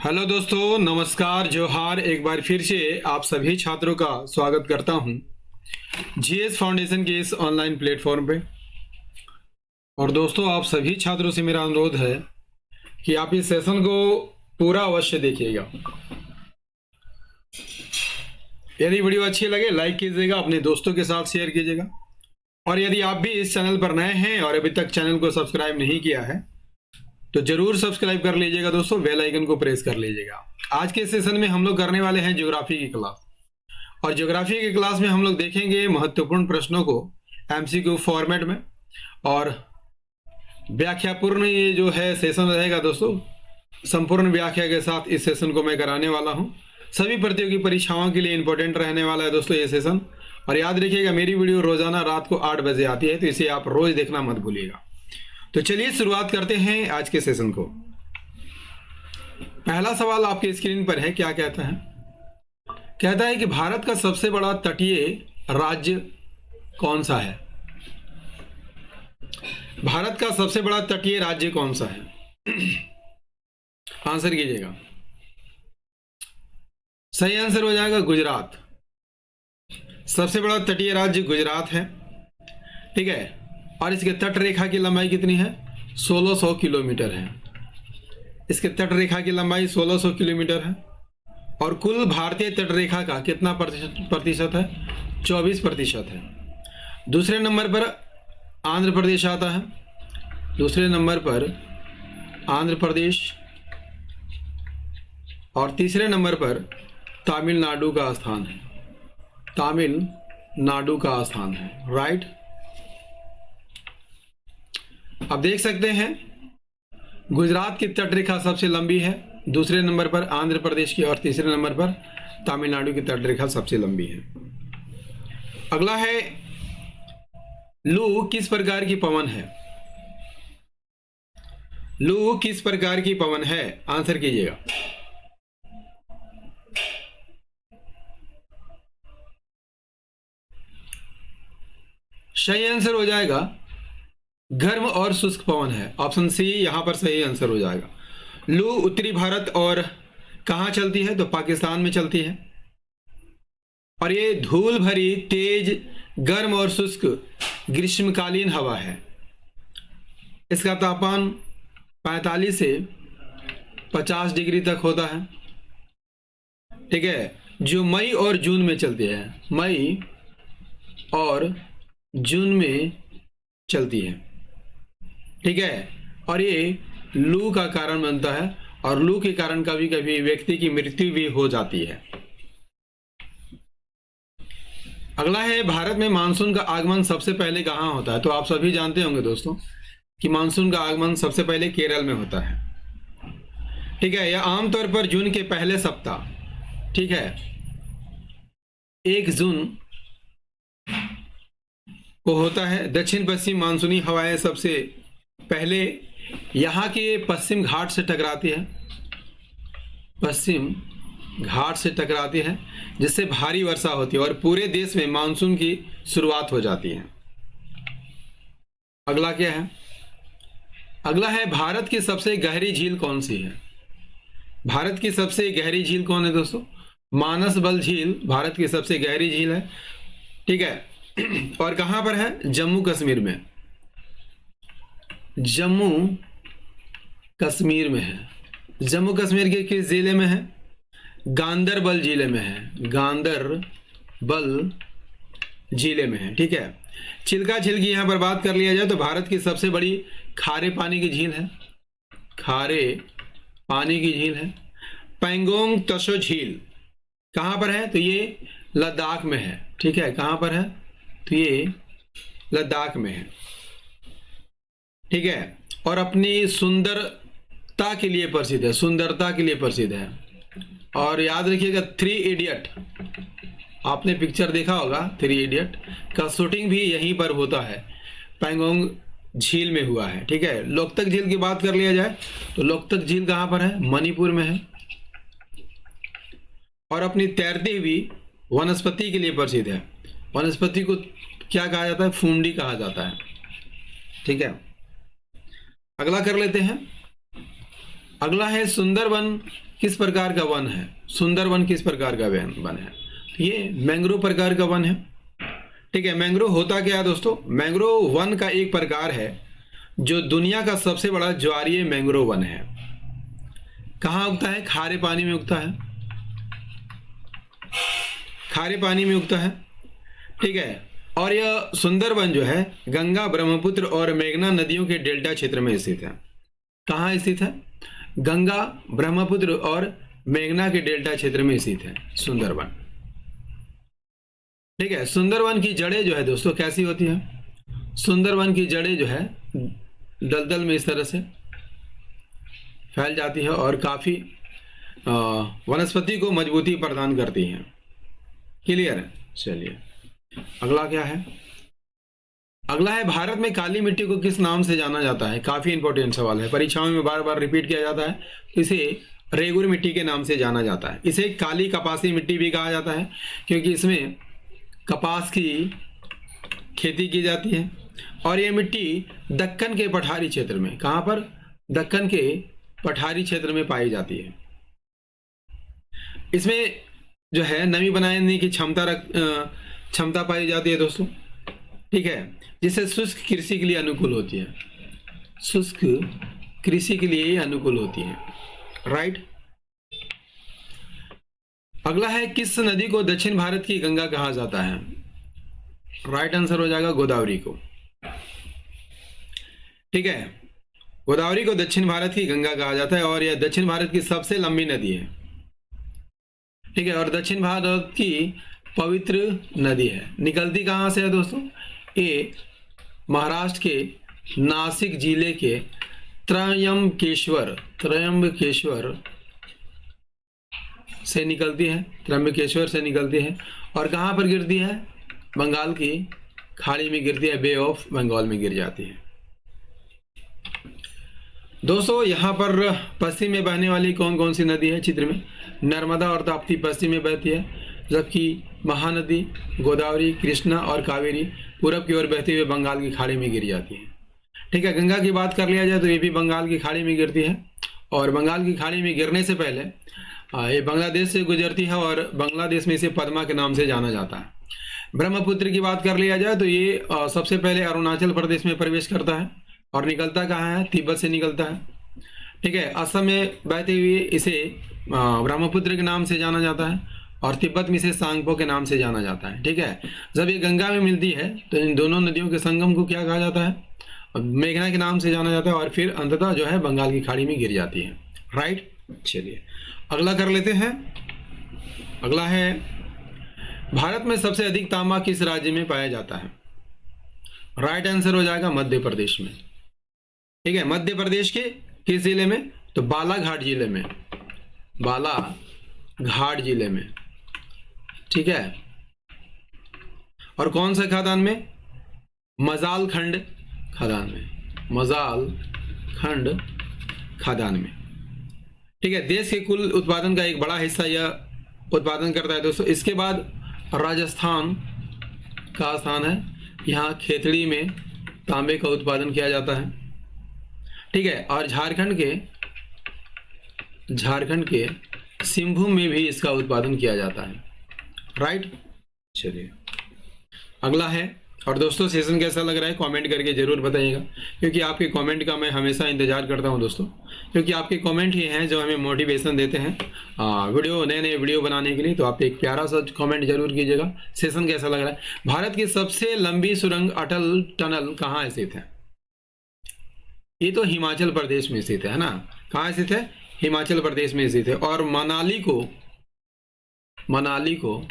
Hello दोस्तों, नमस्कार, जोहार। एक बार फिर से आप सभी छात्रों का स्वागत करता हूं जीएस फाउंडेशन के इस ऑनलाइन प्लेटफॉर्म पे। और दोस्तों, आप सभी छात्रों से मेरा अनुरोध है कि आप इस सेशन को पूरा अवश्य देखिएगा। यदि वीडियो अच्छी लगे लाइक कीजिएगा, अपने दोस्तों के साथ शेयर कीजिएगा। और यदि आप भी इस चैनल पर नए हैं और अभी तक चैनल को सब्सक्राइब नहीं किया है तो जरूर सब्सक्राइब कर लीजिएगा दोस्तों, बेल आइकन को प्रेस कर लीजिएगा। आज के सेशन में हम लोग करने वाले हैं ज्योग्राफी की क्लास। और ज्योग्राफी की क्लास में हम लोग देखेंगे महत्वपूर्ण प्रश्नों को एमसीक्यू फॉर्मेट में, और व्याख्यापूर्ण ये जो है सेशन रहेगा दोस्तों। संपूर्ण व्याख्या के साथ इस सेशन को मैं कराने वाला हूं। सभी प्रतियोगी परीक्षाओं के लिए इंपॉर्टेंट रहने वाला है दोस्तों ये सेशन। और याद रखिएगा, मेरी वीडियो रोजाना रात को 8 बजे आती है, तो इसे आप रोज देखना मत भूलिएगा। तो चलिए शुरुआत करते हैं आज के सेशन को। पहला सवाल आपके स्क्रीन पर है। क्या कहता है? कहता है कि भारत का सबसे बड़ा तटीय राज्य कौन सा है? भारत का सबसे बड़ा तटीय राज्य कौन सा है? आंसर कीजिएगा। सही आंसर हो जाएगा गुजरात। सबसे बड़ा तटीय राज्य गुजरात है, ठीक है। और इसके तट रेखा की लंबाई कितनी है? 1600 किलोमीटर है। इसके तट रेखा की लंबाई 1600 किलोमीटर है। और कुल भारतीय तट रेखा का कितना प्रतिशत है? 24% है। दूसरे नंबर पर आंध्र प्रदेश आता है। दूसरे नंबर पर आंध्र प्रदेश, और तीसरे नंबर पर तमिलनाडु का स्थान है। तमिलनाडु का स्थान है, राइट। अब देख सकते हैं गुजरात की तटरेखा सबसे लंबी है, दूसरे नंबर पर आंध्र प्रदेश की, और तीसरे नंबर पर तमिलनाडु की तटरेखा सबसे लंबी है। अगला है, लू किस प्रकार की पवन है? लू किस प्रकार की पवन है? आंसर कीजिएगा। सही आंसर हो जाएगा गर्म और शुष्क पवन है। ऑप्शन सी यहां पर सही आंसर हो जाएगा। लू उत्तरी भारत और कहां चलती है? तो पाकिस्तान में चलती है। और ये धूल भरी तेज गर्म और शुष्क ग्रीष्मकालीन हवा है। इसका तापमान 45 से 50 डिग्री तक होता है, ठीक है, जो मई और जून में चलती है। मई और जून में चलती है, ठीक है। और ये लू का कारण बनता है, और लू के कारण कभी कभी व्यक्ति की मृत्यु भी हो जाती है। अगला है, भारत में मानसून का आगमन सबसे पहले कहां होता है? तो आप सभी जानते होंगे दोस्तों कि मानसून का आगमन सबसे पहले केरल में होता है, ठीक है। यह आमतौर पर जून के पहले सप्ताह, ठीक है, 1 जून को होता है। दक्षिण पश्चिम मानसूनी हवाएं सबसे पहले यहाँ के पश्चिम घाट से टकराती है, पश्चिम घाट से टकराती है, जिससे भारी वर्षा होती है और पूरे देश में मानसून की शुरुआत हो जाती है। अगला क्या है? अगला है, भारत की सबसे गहरी झील कौन सी है? भारत की सबसे गहरी झील कौन है दोस्तों? मानस बल झील भारत की सबसे गहरी झील है, ठीक है। और कहां पर है? जम्मू कश्मीर में। जम्मू कश्मीर में है। जम्मू कश्मीर के किस जिले में है? गांदरबल जिले में है। गांदरबल जिले में है, ठीक है। चिल्का झील की यहां पर बात कर लिया जाए तो भारत की सबसे बड़ी खारे पानी की झील है। खारे पानी की झील है। पैंगोंग त्सो झील कहां पर है? तो ये लद्दाख में है, ठीक है। कहां पर है? तो ये लद्दाख में है, ठीक है। और अपनी सुंदरता के लिए प्रसिद्ध है। सुंदरता के लिए प्रसिद्ध है। और याद रखिएगा, 3 इडियट आपने पिक्चर देखा होगा, 3 इडियट का शूटिंग भी यहीं पर होता है, पैंगोंग झील में हुआ है, ठीक है। लोकतक झील की बात कर लिया जाए तो लोकतक झील कहां पर है? मणिपुर में है। और अपनी तैरती हुई वनस्पति के लिए प्रसिद्ध है। वनस्पति को क्या कहा जाता है? फूंडी कहा जाता है, ठीक है। अगला कर लेते हैं। अगला है, सुंदरवन किस प्रकार का वन है? सुंदरवन किस प्रकार का वन है? ये मैंग्रोव प्रकार का वन है। ठीक है, मैंग्रोव होता क्या है दोस्तों? मैंग्रोव वन का एक प्रकार है जो दुनिया का सबसे बड़ा ज्वारीय मैंग्रोव वन है। कहाँ उगता है? खारे पानी में उगता है, खारे पानी में उगता है। ठीक है, और यह सुंदरवन जो है गंगा, ब्रह्मपुत्र और मेघना नदियों के डेल्टा क्षेत्र में स्थित है। कहाँ स्थित है? गंगा, ब्रह्मपुत्र और मेघना के डेल्टा क्षेत्र में स्थित है सुंदरवन। ठीक है, सुंदरवन की जड़ें जो है दोस्तों कैसी होती है? सुंदरवन की जड़ें जो है दलदल में इस तरह से फैल जाती है और काफी वनस्पति को मजबूती प्रदान करती हैं। क्लियर है? चलिए अगला क्या है? अगला है भारत में काली मिट्टी को किस नाम से जाना जाता है? काफी इंपॉर्टेंट सवाल है, परीक्षाओं में बार बार रिपीट किया जाता है। इसे रेगुर मिट्टी के नाम से जाना जाता है। इसे काली कपासी मिट्टी भी कहा जाता है क्योंकि इसमें कपास की खेती की जाती है और यह मिट्टी दक्कन के पठारी क्षेत्र में, कहां पर? दक्कन के पठारी क्षेत्र में पाई जाती है। इसमें जो है नमी बनाने की क्षमता पाई जाती है दोस्तों। ठीक है, जिससे शुष्क कृषि के लिए अनुकूल होती है, शुष्क कृषि के लिए अनुकूल होती है। राइट। अगला है किस नदी को दक्षिण भारत की गंगा कहा जाता है? राइट आंसर हो जाएगा गोदावरी को। ठीक है, गोदावरी को दक्षिण भारत की गंगा कहा जाता है और यह दक्षिण भारत की सबसे लंबी नदी है। ठीक है, और दक्षिण भारत की पवित्र नदी है। निकलती कहाँ से है दोस्तों? ये महाराष्ट्र के नासिक जिले के त्रयंबकेश्वर से निकलती है, त्रयंबकेश्वर से निकलती है और कहाँ पर गिरती है? बंगाल की खाड़ी में गिरती है, बे ऑफ बंगाल में गिर जाती है। दोस्तों यहाँ पर पश्चिम में बहने वाली कौन कौन सी नदी है चित्र में? नर्मदा और ताप्ती पश्चिम में बहती है, जबकि महानदी गोदावरी, कृष्णा और कावेरी पूरब की ओर बहते हुए बंगाल की खाड़ी में गिर जाती है। ठीक है, गंगा की बात कर लिया जाए तो ये भी बंगाल की खाड़ी में गिरती है और बंगाल की खाड़ी में गिरने से पहले ये बांग्लादेश से गुजरती है और बांग्लादेश में इसे पद्मा के नाम से जाना जाता है। ब्रह्मपुत्र की बात कर लिया जाए तो ये सबसे पहले अरुणाचल प्रदेश में प्रवेश करता है और निकलता कहाँ है? तिब्बत से निकलता है। ठीक है, असम में बहते हुए इसे ब्रह्मपुत्र के नाम से जाना जाता है और तिब्बत में इसे सांगपो के नाम से जाना जाता है। ठीक है, जब ये गंगा में मिलती है तो इन दोनों नदियों के संगम को क्या कहा जाता है? मेघना के नाम से जाना जाता है और फिर अंततः जो है बंगाल की खाड़ी में गिर जाती है। राइट। चलिए अगला कर लेते हैं। अगला है भारत में सबसे अधिक तांबा किस राज्य में पाया जाता है? राइट आंसर हो जाएगा मध्य प्रदेश में। ठीक है, मध्य प्रदेश के किस जिले में? तो बालाघाट जिले में, बालाघाट जिले में। ठीक है, और कौन सा खदान में? मजाल खंड खदान में, मजाल खंड खदान में। ठीक है, देश के कुल उत्पादन का एक बड़ा हिस्सा यह उत्पादन करता है दोस्तों। इसके बाद राजस्थान का स्थान है, यहाँ खेतड़ी में तांबे का उत्पादन किया जाता है। ठीक है, और झारखंड के सिंहभूम में भी इसका उत्पादन किया जाता है। राइट। चलिए अगला है, और दोस्तों सेशन कैसा लग रहा है कमेंट करके जरूर बताइएगा, क्योंकि आपके कमेंट का मैं हमेशा इंतजार करता हूं दोस्तों, क्योंकि आपके कमेंट ही हैं जो हमें मोटिवेशन देते हैं नए वीडियो बनाने के लिए। तो आप एक प्यारा सा कमेंट जरूर कीजिएगा, सेशन कैसा लग रहा है। भारत की सबसे लंबी सुरंग अटल टनल कहाँ स्थित है? ये तो हिमाचल प्रदेश में स्थित है ना। कहाँ स्थित है? हिमाचल प्रदेश में स्थित है। और मनाली को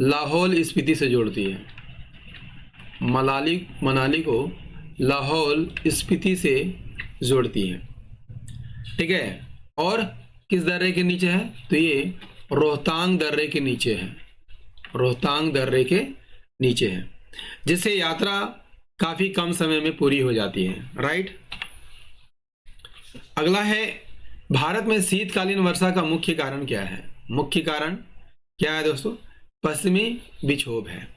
लाहौल स्पीति से जोड़ती है। मनाली को लाहौल स्पीति से जोड़ती है। ठीक है, और किस दर्रे के नीचे है? तो ये रोहतांग दर्रे के नीचे है, रोहतांग दर्रे के नीचे है, जिससे यात्रा काफी कम समय में पूरी हो जाती है। राइट। अगला है भारत में शीतकालीन वर्षा का मुख्य कारण क्या है? मुख्य कारण क्या है दोस्तों? पश्चिमी विक्षोभ है।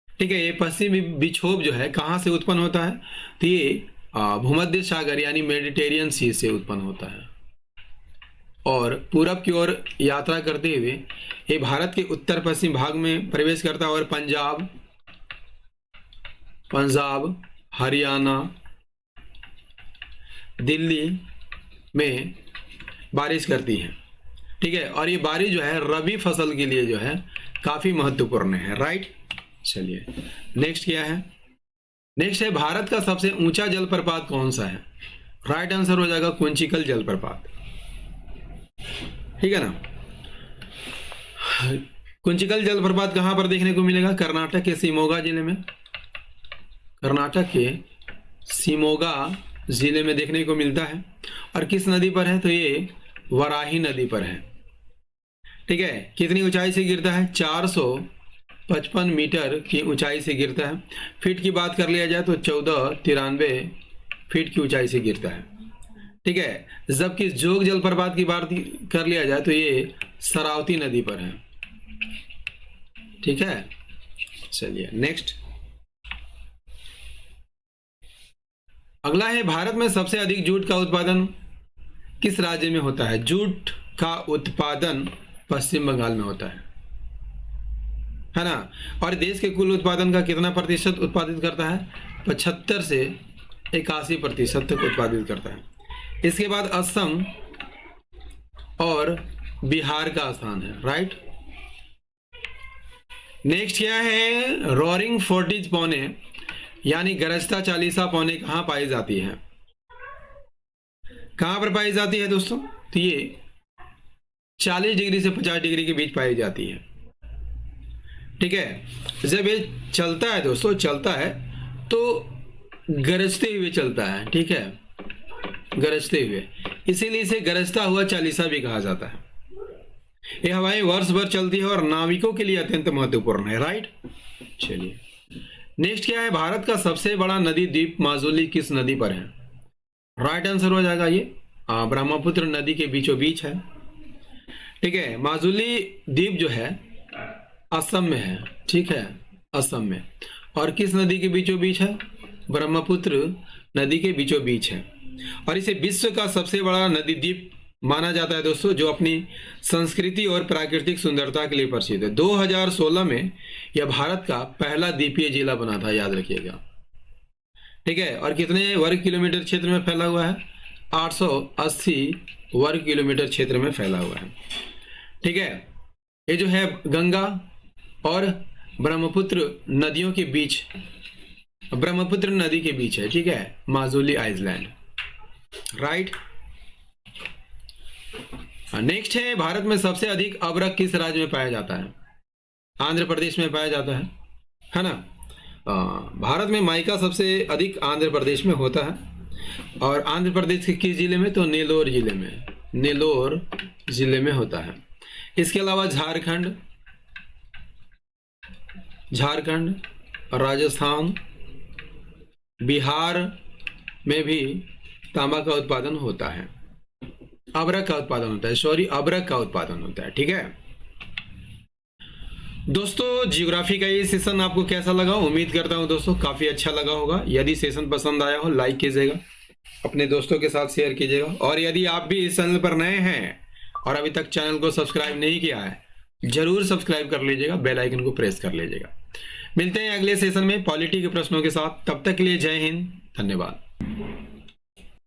ठीक है, ये पश्चिमी विक्षोभ जो है कहाँ से उत्पन्न होता है? तो ये भूमध्य सागर यानी मेडिटेरियन सी से उत्पन्न होता है। और पूरब की ओर यात्रा करते हुए ये भारत के उत्तर पश्चिम भाग में प्रवेश करता है और पंजाब, हरियाणा, दिल्ली में बारिश करती है। ठीक है, और ये बारिश जो है रबी फसल के लिए जो है काफी महत्वपूर्ण है। राइट, चलिए नेक्स्ट क्या है? नेक्स्ट है भारत का सबसे ऊंचा जलप्रपात कौन सा है? राइट आंसर हो जाएगा कुंचिकल जलप्रपात। ठीक है ना। कुंचिकल जलप्रपात कहां पर देखने को मिलेगा? कर्नाटक के शिमोगा जिले में, कर्नाटक के शिमोगा जिले में देखने को मिलता है। और किस नदी पर है? तो ये वराही नदी पर है। ठीक है, कितनी ऊंचाई से गिरता है? 455 मीटर की ऊंचाई से गिरता है। फीट की बात कर लिया जाए तो 1493 फीट की ऊंचाई से गिरता है। ठीक है, जबकि जोग जलप्रपात की बात कर लिया जाए तो ये शरावती नदी पर है। ठीक है, चलिए नेक्स्ट अगला है भारत में सबसे अधिक जूट का उत्पादन किस राज्य में होता है? जूट का उत्पादन पश्चिम बंगाल में होता है ना। और देश के कुल उत्पादन का कितना प्रतिशत उत्पादित करता है? 75 से 81% तक उत्पादित करता है। इसके बाद असम और बिहार का स्थान है। राइट, नेक्स्ट क्या है? रोरिंग फोर्टिज पौने यानी गरजता चालीसा पौने कहां पाई जाती है? कहां पर पाई जाती है दोस्तों? तो ये 40 डिग्री से 50 डिग्री के बीच पाई जाती है। ठीक है, जब ये चलता है दोस्तों, चलता है तो गरजते हुए चलता है। ठीक है, गरजते हुए, इसीलिए इसे गरजता हुआ चालीसा भी कहा जाता है। ये हवाएं वर्ष भर चलती है और नाविकों के लिए अत्यंत महत्वपूर्ण है। राइट, चलिए नेक्स्ट क्या है? भारत का सबसे बड़ा नदी द्वीप माजुली किस नदी पर है? राइट आंसर हो जाएगा ये ब्रह्मपुत्र नदी के बीचों बीच है। ठीक है, माजुली द्वीप जो है असम में है। ठीक है, असम में। और किस नदी के बीचों बीच है? ब्रह्मपुत्र नदी के बीचों बीच है। और इसे विश्व का सबसे बड़ा नदी द्वीप माना जाता है दोस्तों, जो अपनी संस्कृति और प्राकृतिक सुंदरता के लिए प्रसिद्ध है। 2016 में यह भारत का पहला द्वीपीय जिला बना था, याद रखिएगा। ठीक है, और कितने वर्ग किलोमीटर क्षेत्र में फैला हुआ है? 880 वर्ग किलोमीटर क्षेत्र में फैला हुआ है। ठीक है, ये जो है गंगा और ब्रह्मपुत्र नदियों के बीच, ब्रह्मपुत्र नदी के बीच है। ठीक है, माजुली आइलैंड। राइट, नेक्स्ट है भारत में सबसे अधिक अभ्रक किस राज्य में पाया जाता है? आंध्र प्रदेश में पाया जाता है ना। भारत में माइका सबसे अधिक आंध्र प्रदेश में होता है। और आंध्र प्रदेश के किस जिले में? तो नेल्लोर जिले में, नेल्लोर जिले में होता है। इसके अलावा झारखंड, राजस्थान, बिहार में भी तांबा का उत्पादन होता है, अभ्रक का उत्पादन होता है, सॉरी अभ्रक का उत्पादन होता है। ठीक है दोस्तों, ज्योग्राफी का ये सेशन आपको कैसा लगा? उम्मीद करता हूं दोस्तों काफी अच्छा लगा होगा। यदि सेशन पसंद आया हो लाइक कीजिएगा, अपने दोस्तों के साथ शेयर कीजिएगा। और यदि आप भी इस चैनल पर नए हैं और अभी तक चैनल को सब्सक्राइब नहीं किया है, जरूर सब्सक्राइब कर लीजिएगा, बेल आइकन को प्रेस कर लीजिएगा। मिलते हैं अगले सेशन में पॉलिटी के प्रश्नों के साथ। तब तक के लिए जय हिंद, धन्यवाद।